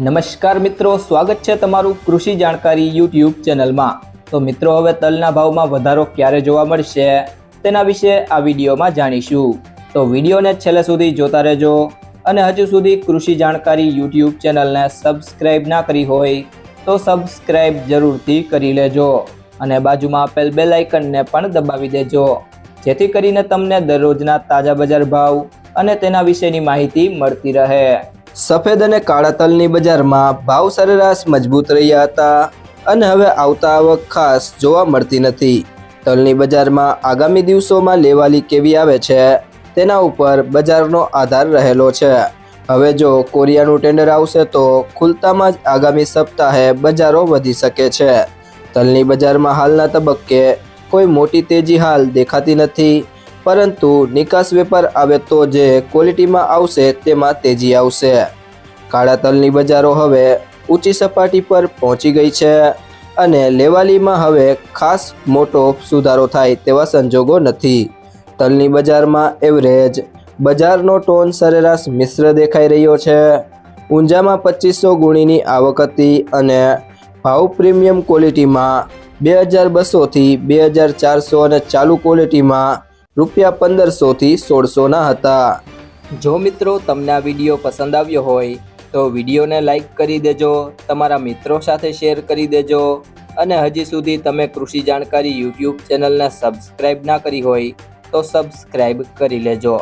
નમસ્કાર મિત્રો, સ્વાગત છે તમારું કૃષિ જાણકારી યુટ્યુબ ચેનલમાં। તો મિત્રો, હવે તલના ભાવમાં વધારો ક્યારે જોવા મળશે તેના વિશે આ વિડીયોમાં જાણીશું। તો વિડીયોને છેલ્લે સુધી જોતા રહેજો અને હજુ સુધી કૃષિ જાણકારી યુટ્યુબ ચેનલને સબસ્ક્રાઇબ ના કરી હોય તો સબસ્ક્રાઇબ જરૂરથી કરી લેજો અને બાજુમાં આપેલ બેલ આઇકનને પણ દબાવી દેજો, જેથી કરીને તમને દરરોજના તાજા બજાર ભાવ અને તેના વિશેની માહિતી મળતી રહે। સફેદ અને કાળા તલની બજારમાં ભાવ સરેરાશ મજબૂત રહ્યા હતા અને હવે આવતા આવક ખાસ જોવા મળતી નથી। તલની બજારમાં આગામી દિવસોમાં લેવાલી કેવી આવે છે તેના ઉપર બજારનો આધાર રહેલો છે। હવે જો કોરિયાનું ટેન્ડર આવશે તો ખુલતામાં જ આગામી સપ્તાહે બજારો વધી શકે છે। તલની બજારમાં હાલના તબક્કે કોઈ મોટી તેજી હાલ દેખાતી નથી, પરંતુ નિકાસ વેપાર આવે તો જે ક્વોલિટીમાં આવશે તેમાં તેજી આવશે। કાળા તલની બજારો હવે ઊંચી સપાટી પર પહોંચી ગઈ છે અને લેવાલીમાં હવે ખાસ મોટો સુધારો થાય તેવા સંજોગો નથી। તલની બજારમાં એવરેજ બજારનો ટોન સરેરાશ મિશ્ર દેખાઈ રહ્યો છે। ઊંઝામાં 2500 ગુણીની આવક હતી અને ભાવ પ્રીમિયમ ક્વોલિટીમાં 2200 થી 2400 અને ચાલુ ક્વોલિટીમાં ₹1500 થી 1600 હતા। જો મિત્રો તમને આ વિડીયો પસંદ આવ્યો હોય તો વિડીયોને લાઈક કરી દેજો, તમારા મિત્રો સાથે શેર કરી દેજો અને હજી સુધી તમે કૃષિ જાણકારી યુટ્યુબ ચેનલને સબસ્ક્રાઇબ ના કરી હોય તો સબસ્ક્રાઇબ કરી લેજો।